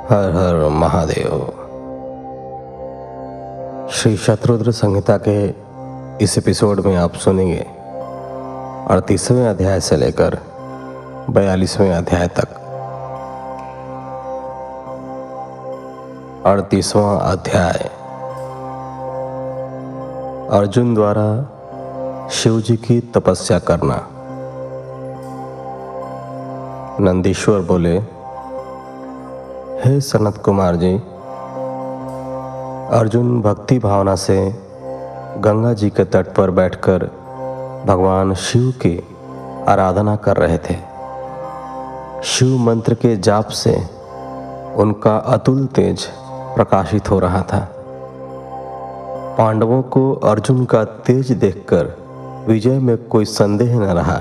हर हर महादेव। श्री शत्रुद्र संहिता के इस एपिसोड में आप सुनेंगे 38वें अध्याय से लेकर 42वें अध्याय तक। 38वां अध्याय, अर्जुन द्वारा शिव जी की तपस्या करना। नंदीश्वर बोले, हे सनत कुमार जी, अर्जुन भक्ति भावना से गंगा जी के तट पर बैठकर भगवान शिव की आराधना कर रहे थे। शिव मंत्र के जाप से उनका अतुल तेज प्रकाशित हो रहा था। पांडवों को अर्जुन का तेज देखकर विजय में कोई संदेह न रहा।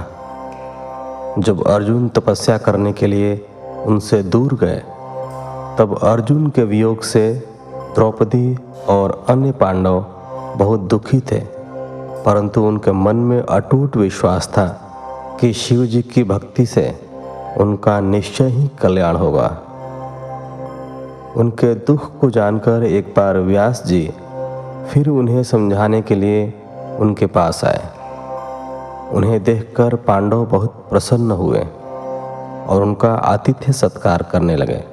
जब अर्जुन तपस्या करने के लिए उनसे दूर गए, तब अर्जुन के वियोग से द्रौपदी और अन्य पांडव बहुत दुखी थे, परंतु उनके मन में अटूट विश्वास था कि शिव जी की भक्ति से उनका निश्चय ही कल्याण होगा। उनके दुख को जानकर एक बार व्यास जी फिर उन्हें समझाने के लिए उनके पास आए। उन्हें देखकर पांडव बहुत प्रसन्न हुए और उनका आतिथ्य सत्कार करने लगे।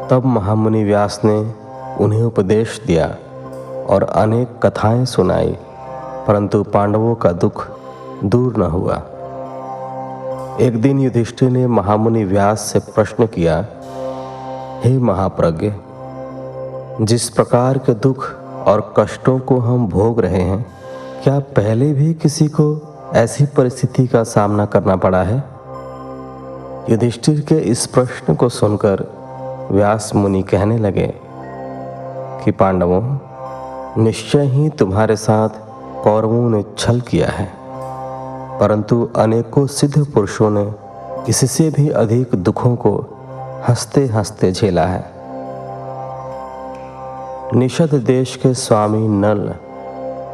तब महामुनि व्यास ने उन्हें उपदेश दिया और अनेक कथाएं सुनाई, परंतु पांडवों का दुख दूर न हुआ। एक दिन युधिष्ठिर ने महामुनि व्यास से प्रश्न किया, हे महाप्रज्ञ, जिस प्रकार के दुख और कष्टों को हम भोग रहे हैं, क्या पहले भी किसी को ऐसी परिस्थिति का सामना करना पड़ा है? युधिष्ठिर के इस प्रश्न को सुनकर व्यास मुनि कहने लगे कि पांडवों, निश्चय ही तुम्हारे साथ कौरवों ने छल किया है, परंतु अनेकों सिद्ध पुरुषों ने इससे भी अधिक दुखों को हंसते हंसते झेला है। निषद देश के स्वामी नल,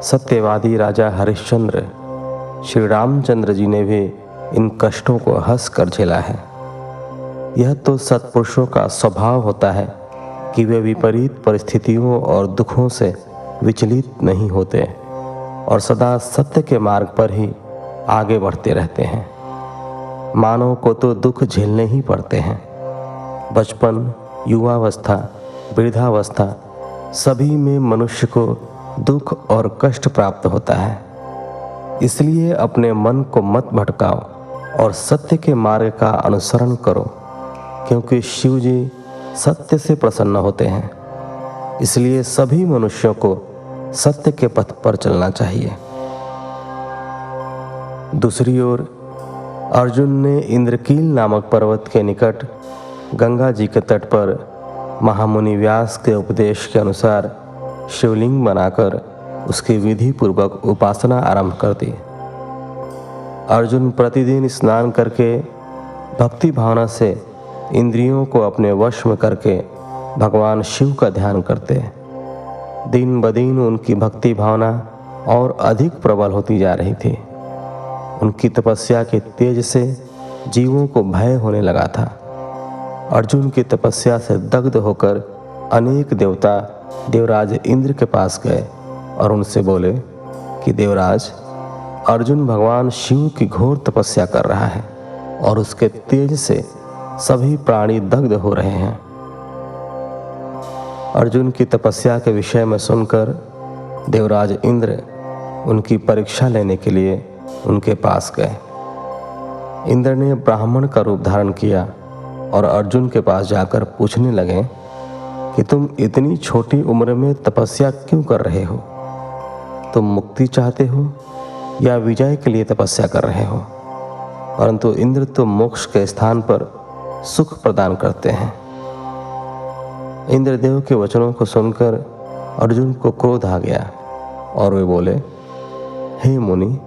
सत्यवादी राजा हरिश्चंद्र, श्री रामचंद्र जी ने भी इन कष्टों को हंस कर झेला है। यह तो सत्पुरुषों का स्वभाव होता है कि वे विपरीत परिस्थितियों और दुखों से विचलित नहीं होते और सदा सत्य के मार्ग पर ही आगे बढ़ते रहते हैं। मानव को तो दुख झेलने ही पड़ते हैं। बचपन, युवावस्था, वृद्धावस्था, सभी में मनुष्य को दुख और कष्ट प्राप्त होता है। इसलिए अपने मन को मत भटकाओ और सत्य के मार्ग का अनुसरण करो, क्योंकि शिव जी सत्य से प्रसन्न होते हैं। इसलिए सभी मनुष्यों को सत्य के पथ पर चलना चाहिए। दूसरी ओर अर्जुन ने इंद्रकील नामक पर्वत के निकट गंगा जी के तट पर महामुनि व्यास के उपदेश के अनुसार शिवलिंग बनाकर उसकी विधि पूर्वक उपासना आरंभ कर दी। अर्जुन प्रतिदिन स्नान करके भक्ति भावना से इंद्रियों को अपने वश में करके भगवान शिव का ध्यान करते। दिन ब दिन उनकी भक्ति भावना और अधिक प्रबल होती जा रही थी। उनकी तपस्या के तेज से जीवों को भय होने लगा था। अर्जुन की तपस्या से दग्ध होकर अनेक देवता देवराज इंद्र के पास गए और उनसे बोले कि देवराज, अर्जुन भगवान शिव की घोर तपस्या कर रहा है और उसके तेज से सभी प्राणी दग्ध हो रहे हैं। अर्जुन की तपस्या के विषय में सुनकर देवराज इंद्र उनकी परीक्षा लेने के लिए उनके पास गए। इंद्र ने ब्राह्मण का रूप धारण किया और अर्जुन के पास जाकर पूछने लगे कि तुम इतनी छोटी उम्र में तपस्या क्यों कर रहे हो? तुम मुक्ति चाहते हो या विजय के लिए तपस्या कर रहे हो? परंतु इंद्र तो मोक्ष के स्थान पर सुख प्रदान करते हैं। इंद्रदेव के वचनों को सुनकर अर्जुन को क्रोध आ गया और वे बोले, हे मुनि,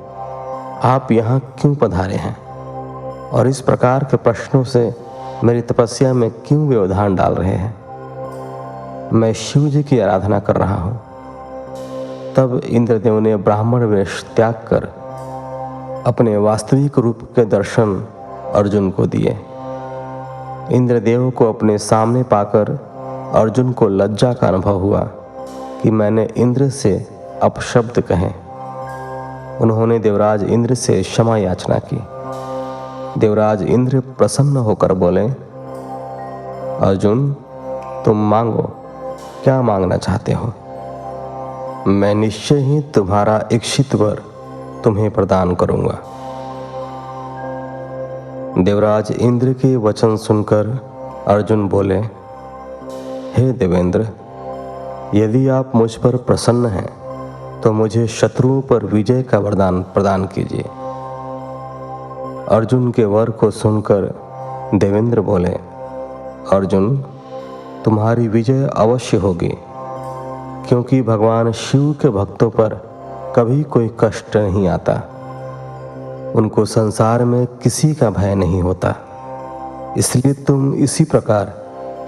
आप यहाँ क्यों पधारे हैं और इस प्रकार के प्रश्नों से मेरी तपस्या में क्यों व्यवधान डाल रहे हैं? मैं शिव जी की आराधना कर रहा हूँ। तब इंद्रदेव ने ब्राह्मण वेश त्याग कर अपने वास्तविक रूप के दर्शन अर्जुन को दिए। इंद्रदेव को अपने सामने पाकर अर्जुन को लज्जा का अनुभव हुआ कि मैंने इंद्र से अपशब्द कहे। उन्होंने देवराज इंद्र से क्षमा याचना की। देवराज इंद्र प्रसन्न होकर बोले, अर्जुन, तुम मांगो, क्या मांगना चाहते हो? मैं निश्चय ही तुम्हारा इच्छित वर तुम्हें प्रदान करूंगा। देवराज इंद्र के वचन सुनकर अर्जुन बोले, हे देवेंद्र, यदि आप मुझ पर प्रसन्न हैं तो मुझे शत्रुओं पर विजय का वरदान प्रदान कीजिए। अर्जुन के वर को सुनकर देवेंद्र बोले, अर्जुन, तुम्हारी विजय अवश्य होगी, क्योंकि भगवान शिव के भक्तों पर कभी कोई कष्ट नहीं आता। उनको संसार में किसी का भय नहीं होता। इसलिए तुम इसी प्रकार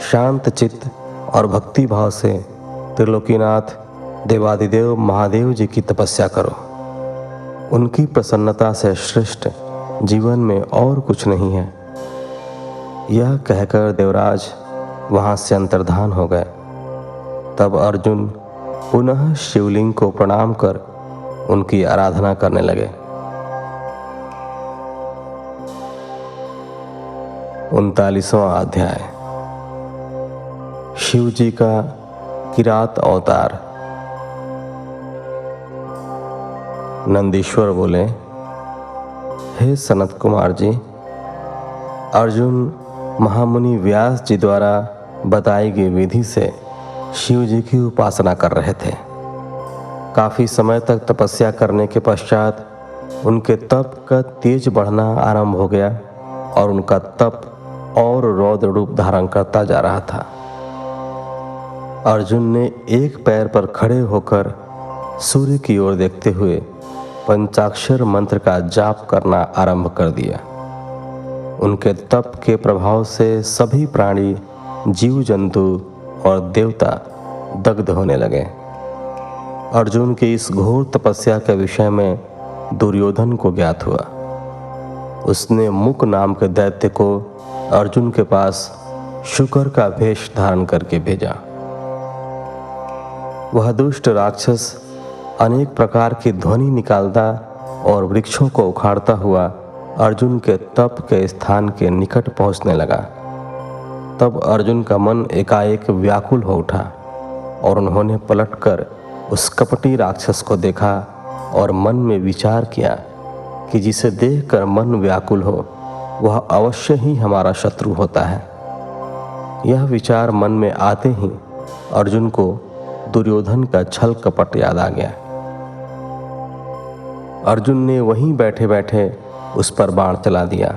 शांत चित्त और भक्ति भाव से त्रिलोकीनाथ देवादिदेव महादेव जी की तपस्या करो। उनकी प्रसन्नता से श्रेष्ठ जीवन में और कुछ नहीं है। यह कहकर देवराज वहां से अंतर्धान हो गए। तब अर्जुन पुनः शिवलिंग को प्रणाम कर उनकी आराधना करने लगे। 39वां अध्याय। शिव जी का किरात अवतार। नंदीश्वर बोले, हे सनत कुमार जी, अर्जुन महामुनि व्यास जी द्वारा बताई गई विधि से शिव जी की उपासना कर रहे थे। काफी समय तक तपस्या करने के पश्चात उनके तप का तेज बढ़ना आरंभ हो गया और उनका तप और रौद्र रूप धारण करता जा रहा था। अर्जुन ने एक पैर पर खड़े होकर सूर्य की ओर देखते हुए पंचाक्षर मंत्र का जाप करना आरंभ कर दिया। उनके तप के प्रभाव से सभी प्राणी, जीव जंतु और देवता दग्ध होने लगे। अर्जुन की इस घोर तपस्या के विषय में दुर्योधन को ज्ञात हुआ। उसने मुक नाम के दैत्य को अर्जुन के पास शुकर का वेश धारण करके भेजा। वह दुष्ट राक्षस अनेक प्रकार की ध्वनि निकालता और वृक्षों को उखाड़ता हुआ अर्जुन के तप के स्थान के निकट पहुंचने लगा। तब अर्जुन का मन एकाएक व्याकुल हो उठा और उन्होंने पलटकर उस कपटी राक्षस को देखा और मन में विचार किया कि जिसे देखकर मन व्याकुल हो वह अवश्य ही हमारा शत्रु होता है। यह विचार मन में आते ही अर्जुन को दुर्योधन का छल कपट याद आ गया। अर्जुन ने वहीं बैठे बैठे उस पर बाण चला दिया।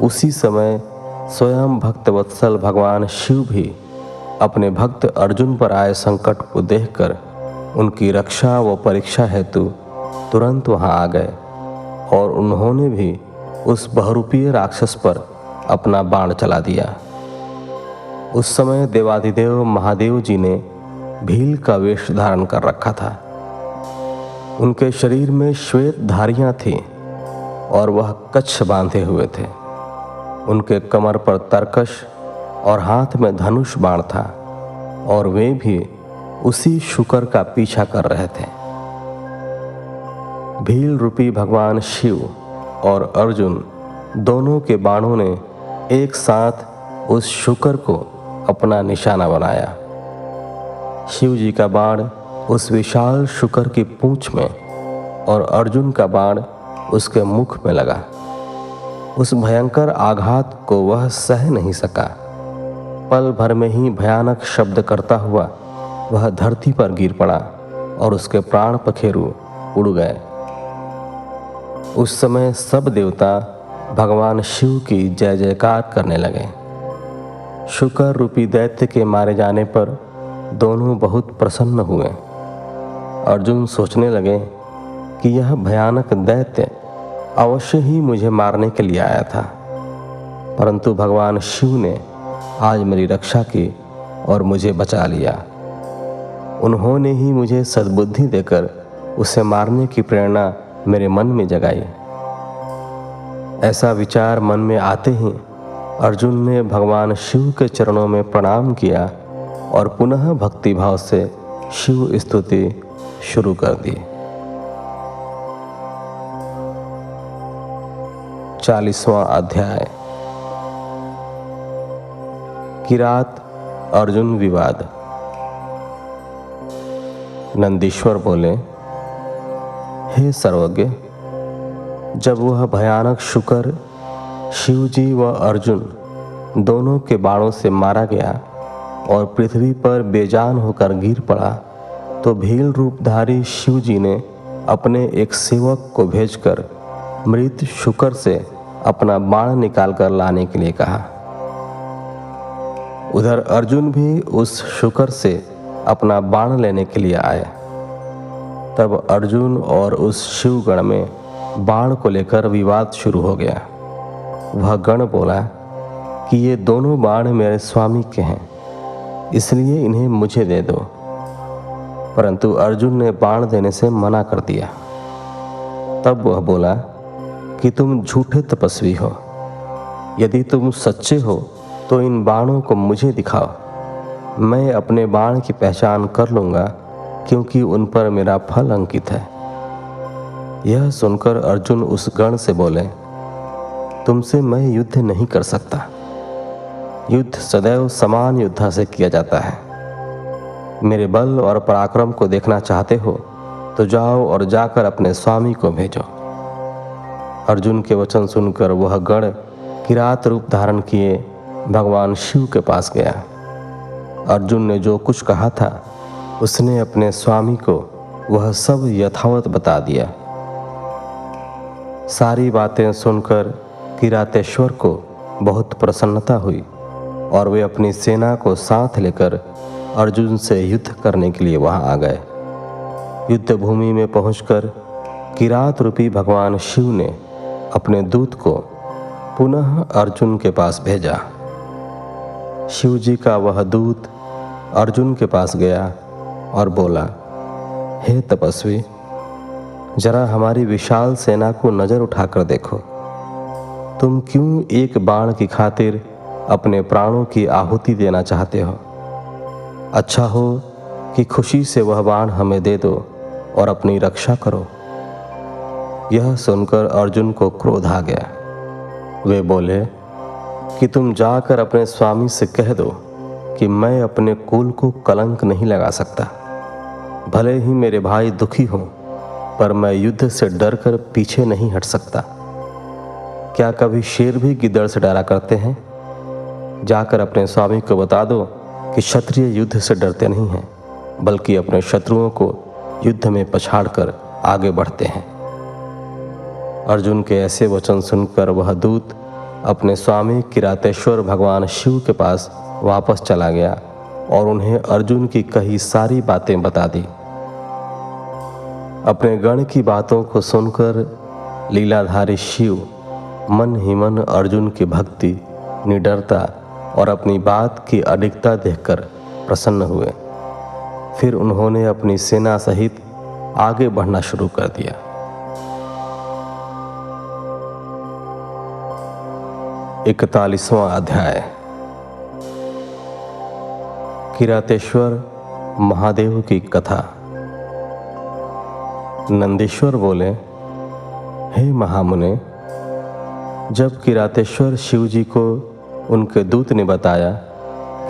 उसी समय स्वयं भक्तवत्सल भगवान शिव भी अपने भक्त अर्जुन पर आए संकट को देखकर उनकी रक्षा व परीक्षा हेतु तुरंत वहां आ गए और उन्होंने भी उस बहुरूपीय राक्षस पर अपना बाण चला दिया। उस समय देवादिदेव महादेव जी ने भील का वेश धारण कर रखा था। उनके शरीर में श्वेत धारियां थीं और वह कच्छ बांधे हुए थे। उनके कमर पर तरकश और हाथ में धनुष बाण था और वे भी उसी शुकर का पीछा कर रहे थे। भील रूपी भगवान शिव और अर्जुन दोनों के बाणों ने एक साथ उस शुकर को अपना निशाना बनाया। शिव जी का बाण उस विशाल शुकर की पूंछ में और अर्जुन का बाण उसके मुख में लगा। उस भयंकर आघात को वह सह नहीं सका। पल भर में ही भयानक शब्द करता हुआ वह धरती पर गिर पड़ा और उसके प्राण पखेरु उड़ गए। उस समय सब देवता भगवान शिव की जय जयकार करने लगे। शुकर रूपी दैत्य के मारे जाने पर दोनों बहुत प्रसन्न हुए। अर्जुन सोचने लगे कि यह भयानक दैत्य अवश्य ही मुझे मारने के लिए आया था, परंतु भगवान शिव ने आज मेरी रक्षा की और मुझे बचा लिया। उन्होंने ही मुझे सद्बुद्धि देकर उसे मारने की प्रेरणा मेरे मन में जगाई। ऐसा विचार मन में आते ही अर्जुन ने भगवान शिव के चरणों में प्रणाम किया और पुनः भक्तिभाव से शिव स्तुति शुरू कर दी। 40वां अध्याय। किरात अर्जुन विवाद। नंदीश्वर बोले, हे सर्वज्ञ, जब वह भयानक शुकर शिवजी व अर्जुन दोनों के बाणों से मारा गया और पृथ्वी पर बेजान होकर गिर पड़ा, तो भील रूपधारी शिवजी ने अपने एक सेवक को भेजकर मृत शुकर से अपना बाण निकालकर लाने के लिए कहा। उधर अर्जुन भी उस शुकर से अपना बाण लेने के लिए आए। तब अर्जुन और उस शिवगण में बाण को लेकर विवाद शुरू हो गया। वह गण बोला कि ये दोनों बाण मेरे स्वामी के हैं, इसलिए इन्हें मुझे दे दो। परंतु अर्जुन ने बाण देने से मना कर दिया। तब वह बोला कि तुम झूठे तपस्वी हो, यदि तुम सच्चे हो तो इन बाणों को मुझे दिखाओ, मैं अपने बाण की पहचान कर लूँगा, क्योंकि उन पर मेरा फल अंकित है। यह सुनकर अर्जुन उस गण से बोले, तुमसे मैं युद्ध नहीं कर सकता। युद्ध सदैव समान योद्धा से किया जाता है। मेरे बल और पराक्रम को देखना चाहते हो तो जाओ और जाकर अपने स्वामी को भेजो। अर्जुन के वचन सुनकर वह गण किरात रूप धारण किए भगवान शिव के पास गया। अर्जुन ने जो कुछ कहा था उसने अपने स्वामी को वह सब यथावत बता दिया। सारी बातें सुनकर किरातेश्वर को बहुत प्रसन्नता हुई और वे अपनी सेना को साथ लेकर अर्जुन से युद्ध करने के लिए वहां आ गए। युद्ध भूमि में पहुंचकर किरात रूपी भगवान शिव ने अपने दूत को पुनः अर्जुन के पास भेजा। शिव जी का वह दूत अर्जुन के पास गया और बोला, हे तपस्वी, जरा हमारी विशाल सेना को नजर उठाकर देखो। तुम क्यों एक बाण की खातिर अपने प्राणों की आहुति देना चाहते हो? अच्छा हो कि खुशी से वह बाण हमें दे दो और अपनी रक्षा करो। यह सुनकर अर्जुन को क्रोध आ गया। वे बोले कि तुम जाकर अपने स्वामी से कह दो कि मैं अपने कुल को कलंक नहीं लगा सकता। भले ही मेरे भाई दुखी हों, पर मैं युद्ध से डरकर पीछे नहीं हट सकता। क्या कभी शेर भी गिद्दड़ से डरा करते हैं? जाकर अपने स्वामी को बता दो कि क्षत्रिय युद्ध से डरते नहीं हैं, बल्कि अपने शत्रुओं को युद्ध में पछाड़कर आगे बढ़ते हैं। अर्जुन के ऐसे वचन सुनकर वह दूत अपने स्वामी किरातेश्वर भगवान शिव के पास वापस चला गया और उन्हें अर्जुन की कही सारी बातें बता दी। अपने गण की बातों को सुनकर लीलाधारी शिव मन ही मन अर्जुन की भक्ति, निडरता और अपनी बात की अडिगता देखकर प्रसन्न हुए। फिर उन्होंने अपनी सेना सहित आगे बढ़ना शुरू कर दिया। इकतालीसवां अध्याय। किरातेश्वर महादेव की कथा। नंदीश्वर बोले, हे महामुने, जब किरातेश्वर शिवजी को उनके दूत ने बताया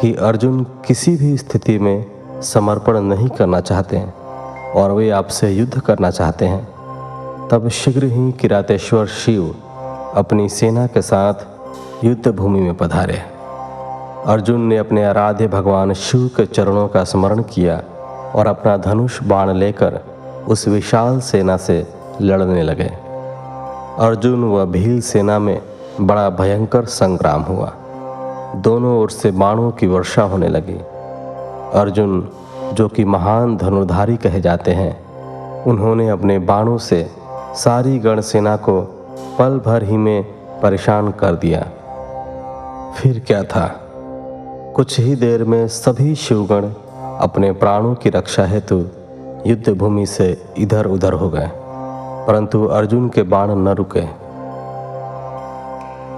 कि अर्जुन किसी भी स्थिति में समर्पण नहीं करना चाहते हैं और वे आपसे युद्ध करना चाहते हैं, तब शीघ्र ही किरातेश्वर शिव अपनी सेना के साथ युद्ध भूमि में पधारे। अर्जुन ने अपने आराध्य भगवान शिव के चरणों का स्मरण किया और अपना धनुष बाण लेकर उस विशाल सेना से लड़ने लगे। अर्जुन व भील सेना में बड़ा भयंकर संग्राम हुआ। दोनों ओर से बाणों की वर्षा होने लगी। अर्जुन, जो कि महान धनुर्धारी कहे जाते हैं, उन्होंने अपने बाणों से सारी गण सेना को पल भर ही में परेशान कर दिया। फिर क्या था, कुछ ही देर में सभी शिवगण अपने प्राणों की रक्षा हेतु युद्ध भूमि से इधर उधर हो गए, परंतु अर्जुन के बाण न रुके।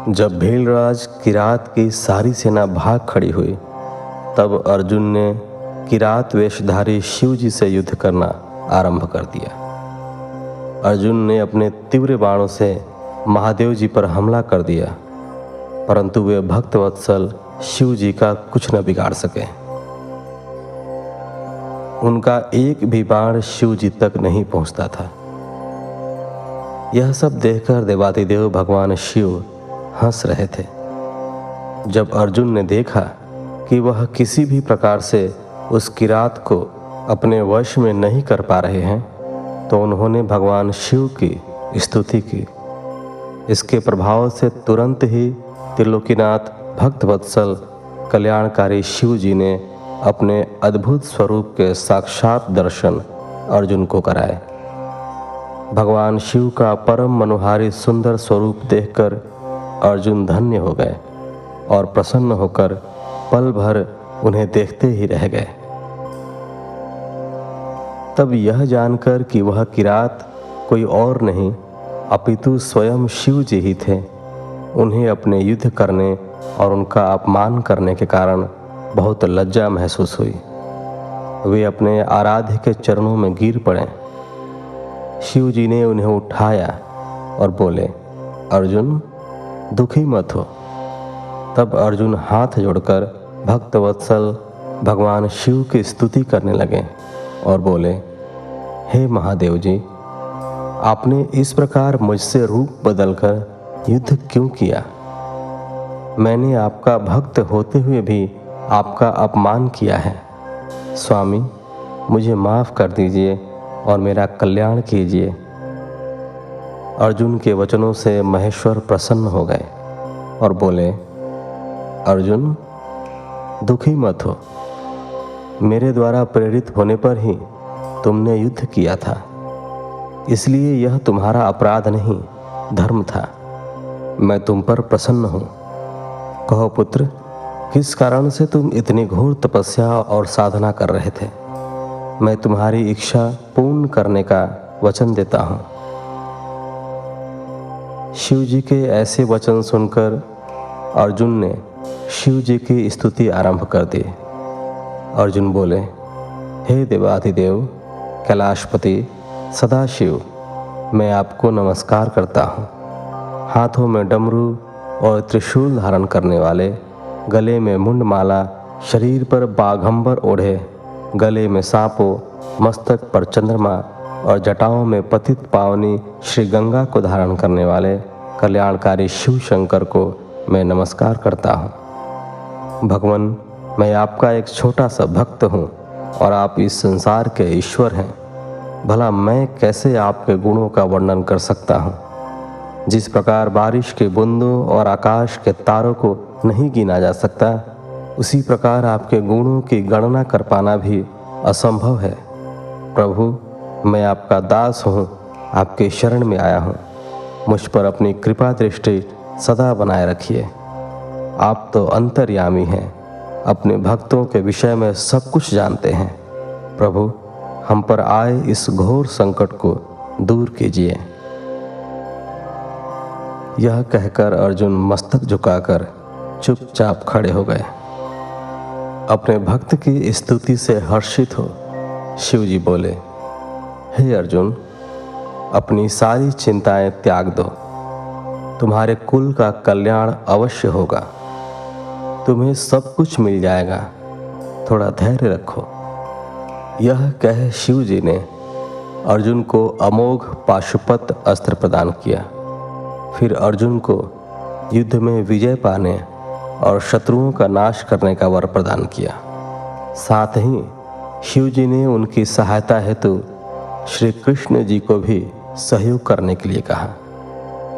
जब भीलराज किरात की सारी सेना भाग खड़ी हुई, तब अर्जुन ने किरात वेशधारी शिव जी से युद्ध करना आरंभ कर दिया। अर्जुन ने अपने तीव्र बाणों से महादेव जी पर हमला कर दिया, परंतु वे भक्तवत्सल शिव जी का कुछ न बिगाड़ सके। उनका एक भी बाण शिव जी तक नहीं पहुंचता था। यह सब देखकर देवादिदेव भगवान शिव हंस रहे थे। जब अर्जुन ने देखा कि वह किसी भी प्रकार से उस किरात को अपने वश में नहीं कर पा रहे हैं, तो उन्होंने भगवान शिव की स्तुति की। इसके प्रभाव से तुरंत ही त्रिलोकीनाथ भक्तवत्सल कल्याणकारी शिव जी ने अपने अद्भुत स्वरूप के साक्षात दर्शन अर्जुन को कराए। भगवान शिव का परम मनोहारी सुंदर स्वरूप देखकर अर्जुन धन्य हो गए और प्रसन्न होकर पल भर उन्हें देखते ही रह गए। तब यह जानकर कि वह किरात कोई और नहीं अपितु स्वयं शिव जी ही थे, उन्हें अपने युद्ध करने और उनका अपमान करने के कारण बहुत लज्जा महसूस हुई। वे अपने आराध्य के चरणों में गिर पड़े। शिव जी ने उन्हें उठाया और बोले, अर्जुन दुखी मत हो। तब अर्जुन हाथ जोड़कर भक्तवत्सल भगवान शिव की स्तुति करने लगे और बोले, हे महादेव जी, आपने इस प्रकार मुझसे रूप बदलकर युद्ध क्यों किया? मैंने आपका भक्त होते हुए भी आपका अपमान किया है। स्वामी, मुझे माफ़ कर दीजिए और मेरा कल्याण कीजिए। अर्जुन के वचनों से महेश्वर प्रसन्न हो गए और बोले, अर्जुन दुखी मत हो। मेरे द्वारा प्रेरित होने पर ही तुमने युद्ध किया था, इसलिए यह तुम्हारा अपराध नहीं, धर्म था। मैं तुम पर प्रसन्न हूँ। कहो पुत्र, किस कारण से तुम इतनी घोर तपस्या और साधना कर रहे थे? मैं तुम्हारी इच्छा पूर्ण करने का वचन देता हूँ। शिव जी के ऐसे वचन सुनकर अर्जुन ने शिव जी की स्तुति आरंभ कर दी। अर्जुन बोले, हे देवाधिदेव कैलाशपति सदाशिव, मैं आपको नमस्कार करता हूँ। हाथों में डमरू और त्रिशूल धारण करने वाले, गले में मुंडमाला, शरीर पर बाघंबर ओढ़े, गले में सांपों, मस्तक पर चंद्रमा और जटाओं में पतित पावनी श्री गंगा को धारण करने वाले कल्याणकारी शिव शंकर को मैं नमस्कार करता हूँ। भगवान, मैं आपका एक छोटा सा भक्त हूँ और आप इस संसार के ईश्वर हैं। भला मैं कैसे आपके गुणों का वर्णन कर सकता हूँ? जिस प्रकार बारिश के बूंदों और आकाश के तारों को नहीं गिना जा सकता, उसी प्रकार आपके गुणों की गणना कर पाना भी असंभव है। प्रभु, मैं आपका दास हूँ, आपके शरण में आया हूँ। मुझ पर अपनी कृपा दृष्टि सदा बनाए रखिए। आप तो अंतर्यामी हैं, अपने भक्तों के विषय में सब कुछ जानते हैं। प्रभु, हम पर आए इस घोर संकट को दूर कीजिए। यह कहकर अर्जुन मस्तक झुकाकर चुपचाप खड़े हो गए। अपने भक्त की स्तुति से हर्षित हो शिव जी बोले, हे अर्जुन, अपनी सारी चिंताएं त्याग दो। तुम्हारे कुल का कल्याण अवश्य होगा। तुम्हें सब कुछ मिल जाएगा। थोड़ा धैर्य रखो। यह कह शिव जी ने अर्जुन को अमोघ पाशुपत अस्त्र प्रदान किया। फिर अर्जुन को युद्ध में विजय पाने और शत्रुओं का नाश करने का वर प्रदान किया। साथ ही शिव जी ने उनकी सहायता हेतु श्री कृष्ण जी को भी सहयोग करने के लिए कहा।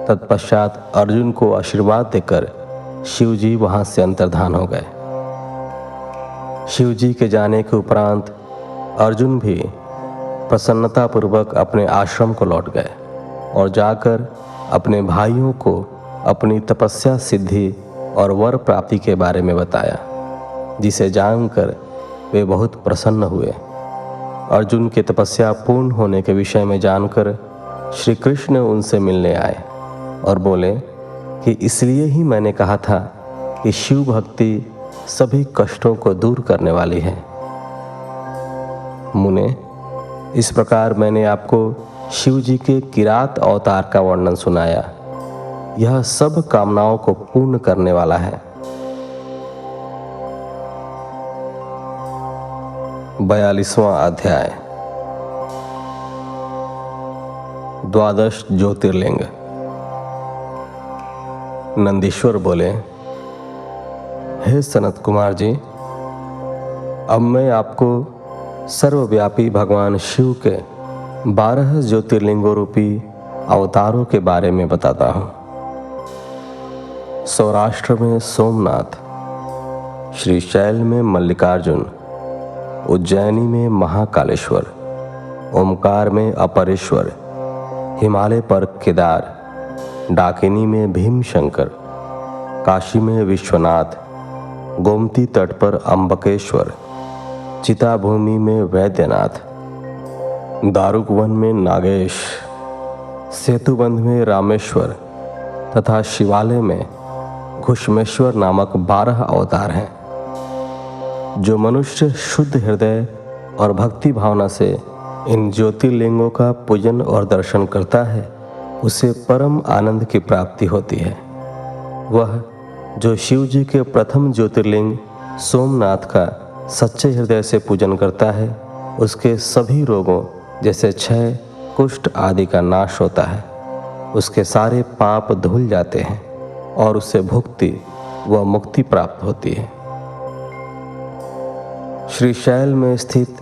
तत्पश्चात अर्जुन को आशीर्वाद देकर शिव जी वहां से अंतर्धान हो गए। शिव जी के जाने के उपरांत अर्जुन भी प्रसन्नतापूर्वक अपने आश्रम को लौट गए और जाकर अपने भाइयों को अपनी तपस्या सिद्धि और वर प्राप्ति के बारे में बताया, जिसे जानकर वे बहुत प्रसन्न हुए। अर्जुन की तपस्या पूर्ण होने के विषय में जानकर श्री कृष्ण उनसे मिलने आए और बोले, कि इसलिए ही मैंने कहा था कि शिव भक्ति सभी कष्टों को दूर करने वाली है। मुने, इस प्रकार मैंने आपको शिव जी के किरात अवतार का वर्णन सुनाया। यह सब कामनाओं को पूर्ण करने वाला है। 42वां अध्याय। द्वादश ज्योतिर्लिंग। नंदीश्वर बोले, हे सनत कुमार जी, अब मैं आपको सर्वव्यापी भगवान शिव के 12 ज्योतिर्लिंगों रूपी अवतारों के बारे में बताता हूँ। सौराष्ट्र में सोमनाथ, श्रीशैल में मल्लिकार्जुन, उज्जैनी में महाकालेश्वर, ओमकार में अपरेश्वर, हिमालय पर केदार, डाकिनी में भीमशंकर, काशी में विश्वनाथ, गोमती तट पर अम्बकेश्वर, चिताभूमि में वैद्यनाथ, दारुकवन में नागेश, सेतुबंध में रामेश्वर तथा शिवालय में घुश्मेश्वर नामक 12 अवतार हैं। जो मनुष्य शुद्ध हृदय और भक्ति भावना से इन ज्योतिर्लिंगों का पूजन और दर्शन करता है, उसे परम आनंद की प्राप्ति होती है। वह जो शिव जी के प्रथम ज्योतिर्लिंग सोमनाथ का सच्चे हृदय से पूजन करता है, उसके सभी रोगों जैसे क्षय, कुष्ठ आदि का नाश होता है। उसके सारे पाप धुल जाते हैं और उसे भुक्ति व मुक्ति प्राप्त होती है। श्रीशैल में स्थित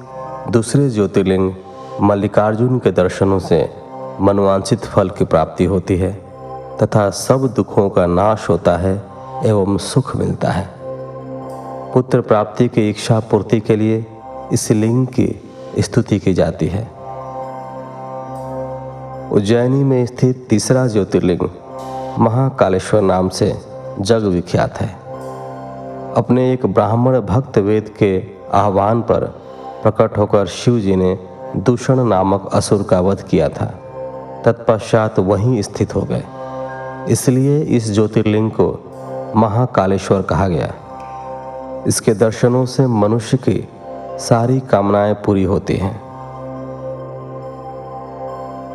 दूसरे ज्योतिर्लिंग मल्लिकार्जुन के दर्शनों से मनवांछित फल की प्राप्ति होती है तथा सब दुखों का नाश होता है एवं सुख मिलता है। पुत्र प्राप्ति की इच्छा पूर्ति के लिए इस लिंग की स्तुति की जाती है। उज्जैनी में स्थित तीसरा ज्योतिर्लिंग महाकालेश्वर नाम से जग विख्यात है। अपने एक ब्राह्मण भक्त वेद के आह्वान पर प्रकट होकर शिव जी ने दूषण नामक असुर का वध किया था। तत्पश्चात वहीं स्थित हो गए, इसलिए इस ज्योतिर्लिंग को महाकालेश्वर कहा गया। इसके दर्शनों से मनुष्य की सारी कामनाएं पूरी होती हैं।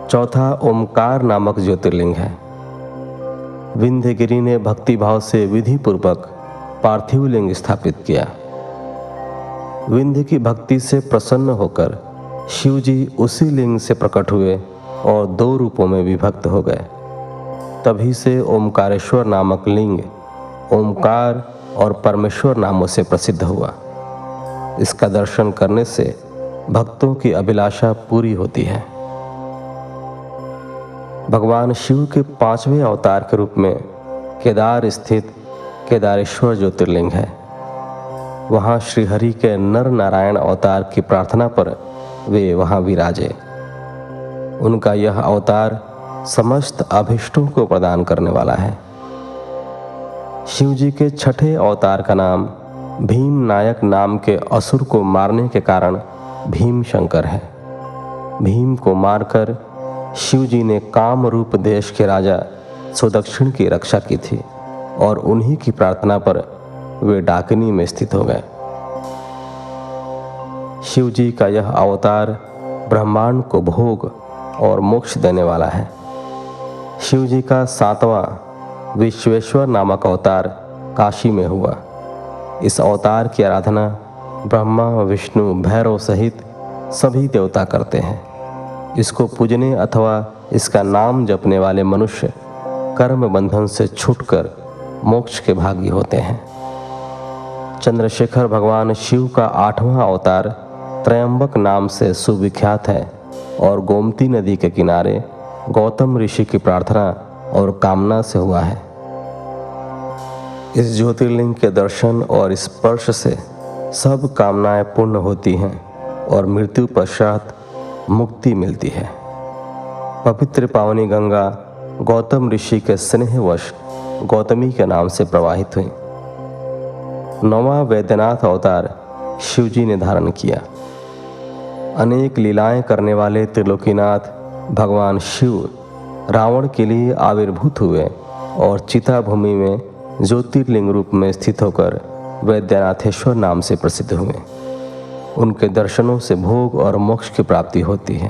चौथा ओमकार नामक ज्योतिर्लिंग है। विंध्यगिरि ने भक्तिभाव से विधि पूर्वक पार्थिव लिंग स्थापित किया। विंध्य की भक्ति से प्रसन्न होकर शिव जी उसी लिंग से प्रकट हुए और 2 रूपों में विभक्त हो गए। तभी से ओमकारेश्वर नामक लिंग ओमकार और परमेश्वर नामों से प्रसिद्ध हुआ। इसका दर्शन करने से भक्तों की अभिलाषा पूरी होती है। भगवान शिव के 5वें अवतार के रूप में केदार स्थित केदारेश्वर ज्योतिर्लिंग है। वहाँ श्रीहरि के नर नारायण अवतार की प्रार्थना पर वे वहाँ विराजे। उनका यह अवतार समस्त अभिष्टों को प्रदान करने वाला है। शिव जी के 6ठे अवतार का नाम भीम नायक नाम के असुर को मारने के कारण भीमशंकर है। भीम को मारकर शिव जी ने काम रूप देश के राजा सुदक्षिण की रक्षा की थी और उन्हीं की प्रार्थना पर वे डाकिनी में स्थित हो गए। शिव जी का यह अवतार ब्रह्मांड को भोग और मोक्ष देने वाला है। शिव जी का 7वां विश्वेश्वर नामक अवतार काशी में हुआ। इस अवतार की आराधना ब्रह्मा, विष्णु, भैरव सहित सभी देवता करते हैं। इसको पूजने अथवा इसका नाम जपने वाले मनुष्य कर्म बंधन से छूटकर मोक्ष के भागी होते हैं। चंद्रशेखर भगवान शिव का 8वां अवतार त्रयंबक नाम से सुविख्यात है और गोमती नदी के किनारे गौतम ऋषि की प्रार्थना और कामना से हुआ है। इस ज्योतिर्लिंग के दर्शन और स्पर्श से सब कामनाएं पूर्ण होती हैं और मृत्यु पश्चात मुक्ति मिलती है। पवित्र पावनी गंगा गौतम ऋषि के स्नेहवश गौतमी के नाम से प्रवाहित हुई। 9वां वैद्यनाथ अवतार शिव जी ने धारण किया। अनेक लीलाएं करने वाले त्रिलोकीनाथ भगवान शिव रावण के लिए आविर्भूत हुए और चिता भूमि में ज्योतिर्लिंग रूप में स्थित होकर वैद्यनाथेश्वर नाम से प्रसिद्ध हुए। उनके दर्शनों से भोग और मोक्ष की प्राप्ति होती है।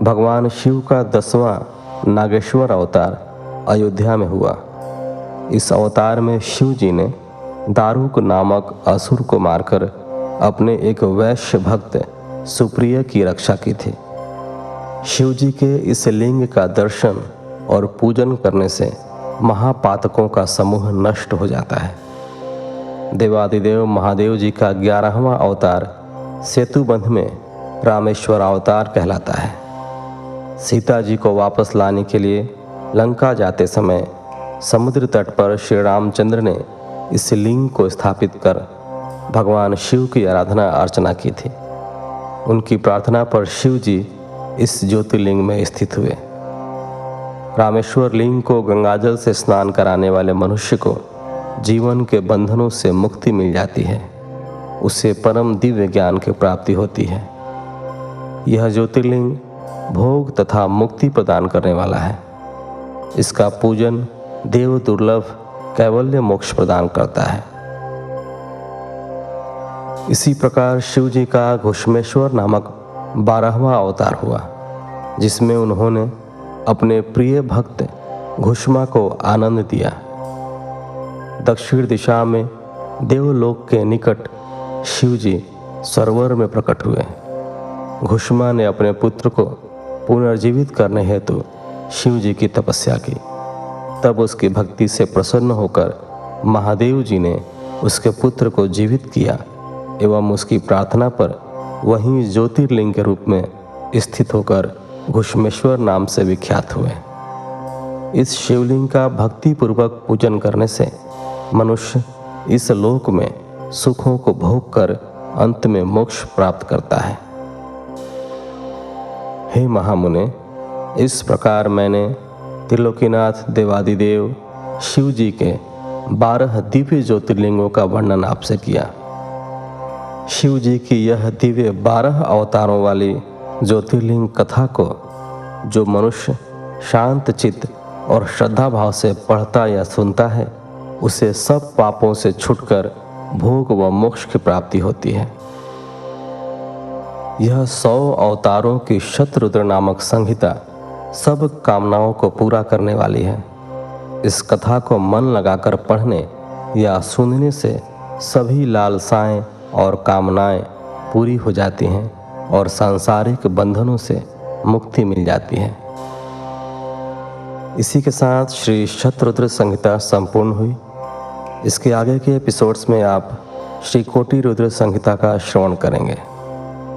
भगवान शिव का 10वां नागेश्वर अवतार अयोध्या में हुआ। इस अवतार में शिव जी ने दारुक नामक असुर को मारकर अपने एक वैश्य भक्त सुप्रिय की रक्षा की थी। शिव जी के इस लिंग का दर्शन और पूजन करने से महापातकों का समूह नष्ट हो जाता है। देवादिदेव महादेव जी का 11वां अवतार सेतुबंध में रामेश्वर अवतार कहलाता है। सीता जी को वापस लाने के लिए लंका जाते समय समुद्र तट पर श्री रामचंद्र ने इस लिंग को स्थापित कर भगवान शिव की आराधना अर्चना की थी। उनकी प्रार्थना पर शिव जी इस ज्योतिर्लिंग में स्थित हुए। रामेश्वर लिंग को गंगाजल से स्नान कराने वाले मनुष्य को जीवन के बंधनों से मुक्ति मिल जाती है। उसे परम दिव्य ज्ञान की प्राप्ति होती है। यह ज्योतिर्लिंग भोग तथा मुक्ति प्रदान करने वाला है। इसका पूजन देव दुर्लभ कैवल्य मोक्ष प्रदान करता है। इसी प्रकार शिव जी का घुश्मेश्वर नामक 12वां अवतार हुआ, जिसमें उन्होंने अपने प्रिय भक्त घुश्मा को आनंद दिया। दक्षिण दिशा में देवलोक के निकट शिव जी सरोवर में प्रकट हुए। घुश्मा ने अपने पुत्र को पुनर्जीवित करने हेतु शिव जी की तपस्या की। तब उसकी भक्ति से प्रसन्न होकर महादेव जी ने उसके पुत्र को जीवित किया एवं उसकी प्रार्थना पर वहीं ज्योतिर्लिंग के रूप में स्थित होकर घुश्मेश्वर नाम से विख्यात हुए। इस शिवलिंग का भक्तिपूर्वक पूजन करने से मनुष्य इस लोक में सुखों को भोग कर अंत में मोक्ष प्राप्त करता है। हे महामुने, इस प्रकार मैंने त्रिलोकीनाथ देवादिदेव शिव जी के 12 दिव्य ज्योतिर्लिंगों का वर्णन आपसे किया। शिव जी की यह दिव्य 12 अवतारों वाली ज्योतिर्लिंग कथा को जो मनुष्य शांत चित्त और श्रद्धा भाव से पढ़ता या सुनता है, उसे सब पापों से छुटकर भोग व मोक्ष की प्राप्ति होती है। यह 100 अवतारों की शतरुद्र नामक संहिता सब कामनाओं को पूरा करने वाली है। इस कथा को मन लगाकर पढ़ने या सुनने से सभी लालसाएं और कामनाएं पूरी हो जाती हैं और सांसारिक बंधनों से मुक्ति मिल जाती है। इसी के साथ श्री शतरुद्र संहिता संपूर्ण हुई। इसके आगे के एपिसोड्स में आप श्री कोटि रुद्र संहिता का श्रवण करेंगे।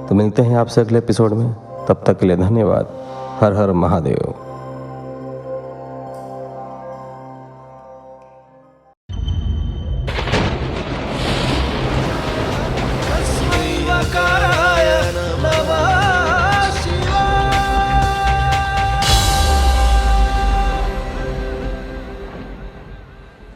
तो मिलते हैं आपसे अगले एपिसोड में। तब तक के लिए धन्यवाद। हर हर महादेव।